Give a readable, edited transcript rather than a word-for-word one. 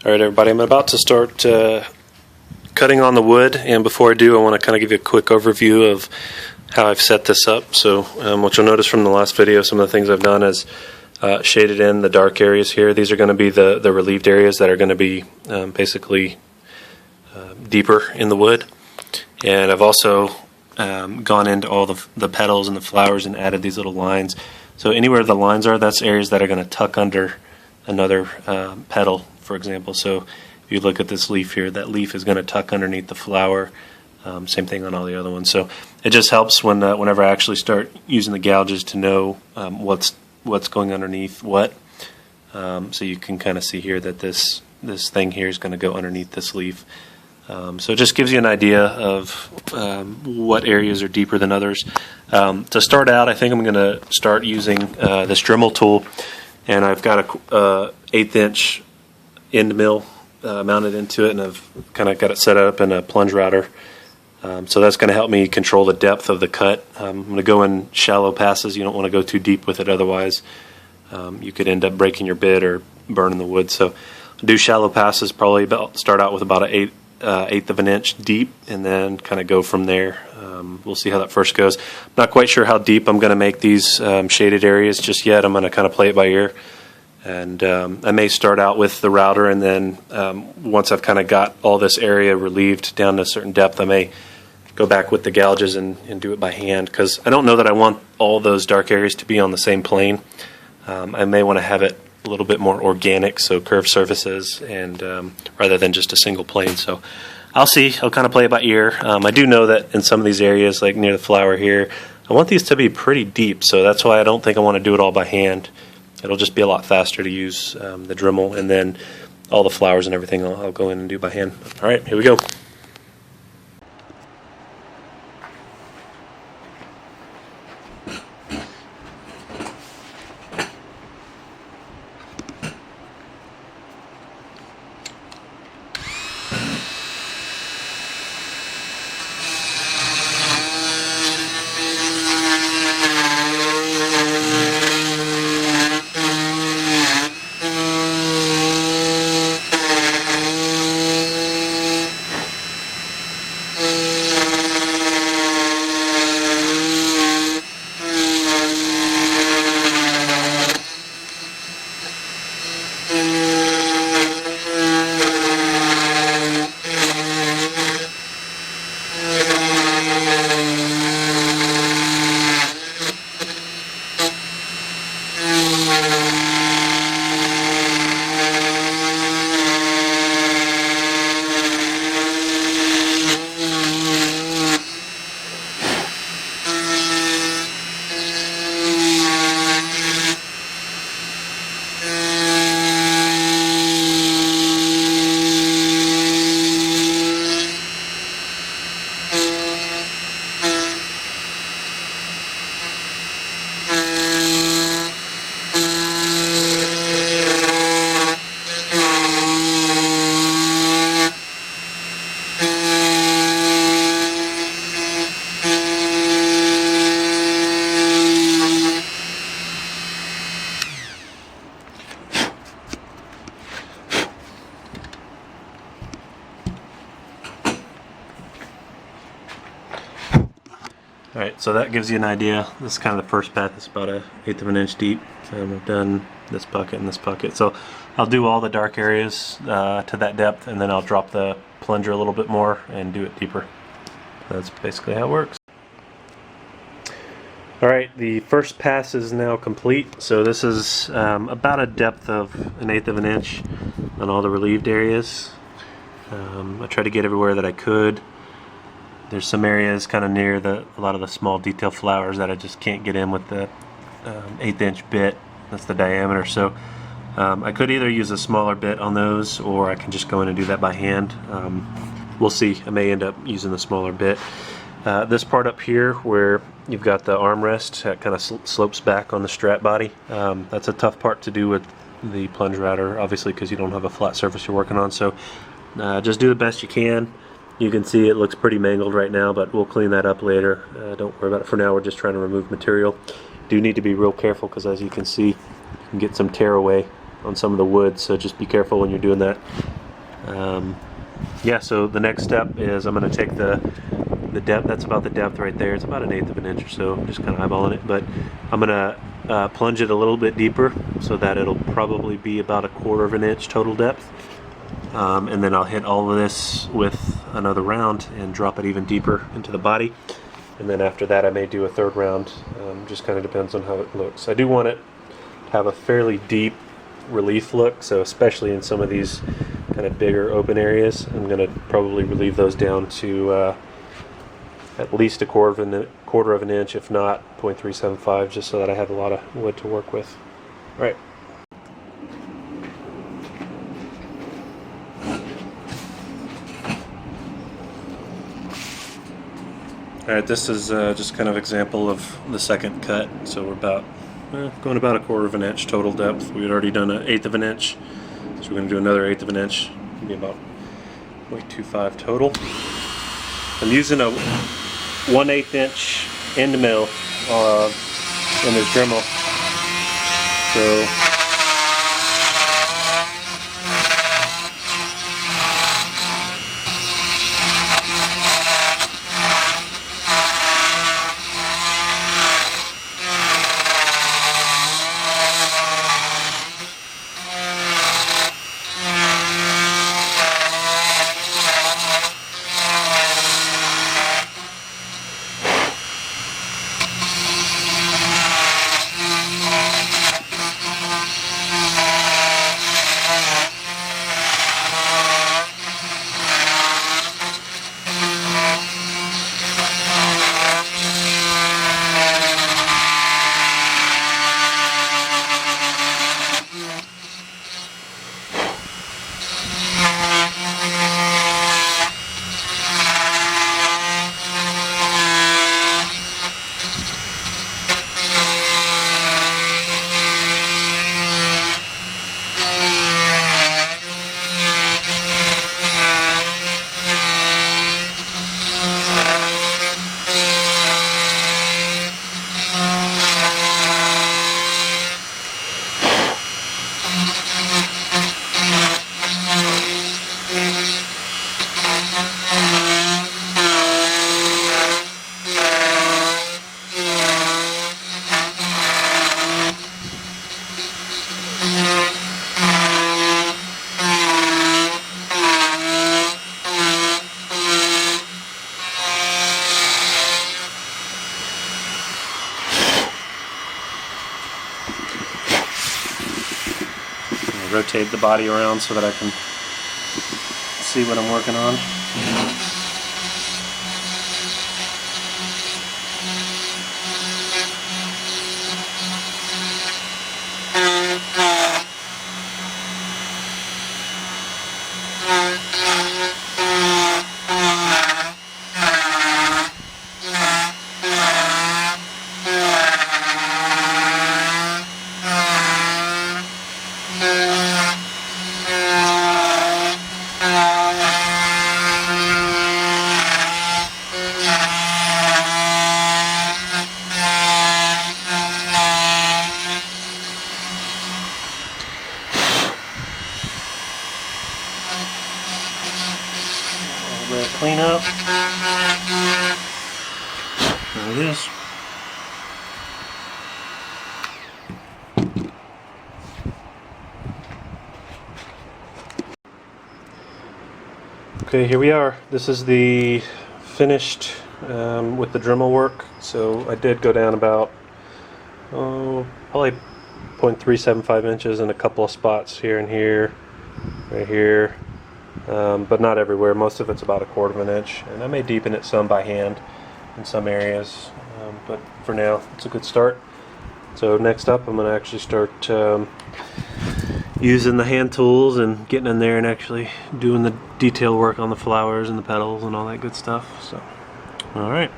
Alright everybody, I'm about to start cutting on the wood, and before I do I want to kind of give you a quick overview of how I've set this up. So what you'll notice from the last video, some of the things I've done is shaded in the dark areas here. These are going to be the relieved areas that are going to be basically deeper in the wood. And I've also gone into all the petals and the flowers and added these little lines. So anywhere the lines are, that's areas that are going to tuck under another petal, for example. So if you look at this leaf here, that leaf is going to tuck underneath the flower. Same thing on all the other ones. So it just helps whenever I actually start using the gouges to know what's going underneath what. So you can kind of see here that this thing here is going to go underneath this leaf. So it just gives you an idea of what areas are deeper than others. To start out, I think I'm going to start using this Dremel tool, and I've got a 1/8 inch end mill mounted into it, and I've kind of got it set up in a plunge router. So that's going to help me control the depth of the cut. I'm going to go in shallow passes. You don't want to go too deep with it, otherwise you could end up breaking your bit or burning the wood. So do shallow passes, probably start out with about an eighth of an inch deep, and then kind of go from there. We'll see how that first goes. I'm not quite sure how deep I'm going to make these shaded areas just yet. I'm going to kind of play it by ear, and I may start out with the router, and then once I've kind of got all this area relieved down to a certain depth, I may go back with the gouges and do it by hand, because I don't know that I want all those dark areas to be on the same plane. I may want to have it a little bit more organic, so curved surfaces, and rather than just a single plane. So I'll see. I'll kind of play it by ear. I do know that in some of these areas, like near the flower here, I want these to be pretty deep, so that's why I don't think I want to do it all by hand. It'll just be a lot faster to use the Dremel, and then all the flowers and everything I'll go in and do by hand. Alright, here we go. Alright, so that gives you an idea. This is kind of the first path. It's about an 1/8 of an inch deep. I've done this bucket and this bucket. So I'll do all the dark areas to that depth, and then I'll drop the plunger a little bit more and do it deeper. That's basically how it works. Alright, the first pass is now complete. So this is about a depth of an 1/8 of an inch on all the relieved areas. I tried to get everywhere that I could. There's some areas kind of near a lot of the small detail flowers that I just can't get in with the 1/8 inch bit. That's the diameter. So I could either use a smaller bit on those, or I can just go in and do that by hand. We'll see. I may end up using the smaller bit. This part up here where you've got the armrest that kind of slopes back on the Strat body, that's a tough part to do with the plunge router, obviously, because you don't have a flat surface you're working on. So just do the best you can. You can see it looks pretty mangled right now, but we'll clean that up later. Don't worry about it for now. We're just trying to remove material. Do need to be real careful, because as you can see, you can get some tear away on some of the wood, so just be careful when you're doing that. Yeah, so the next step is I'm going to take the depth, that's about the depth right there, it's about 1/8 of an inch or so, I'm just kind of eyeballing it, but I'm going to plunge it a little bit deeper so that it'll probably be about 1/4 of an inch total depth, and then I'll hit all of this with another round and drop it even deeper into the body, and then after that I may do a third round, just kind of depends on how it looks. I do want it to have a fairly deep relief look, so especially in some of these kind of bigger open areas, I'm going to probably relieve those down to at least 1/4 of an inch, if not 0.375, just so that I have a lot of wood to work with. All right. All right, this is just kind of example of the second cut. So we're about going about 1/4 of an inch total depth. We had already done 1/8 of an inch, so we're going to do another 1/8 of an inch. It'll be about 0.25 total. I'm using a 1/8 inch end mill in this Dremel. So rotate the body around so that I can see what I'm working on. Clean up. There it is. Okay, here we are. This is the finished with the Dremel work. So I did go down about probably 0.375 inches in a couple of spots here and here, right here. But not everywhere. Most of it's about 1/4 of an inch, and I may deepen it some by hand in some areas, but for now it's a good start. So next up I'm going to actually start using the hand tools and getting in there and actually doing the detail work on the flowers and the petals and all that good stuff. So, all right.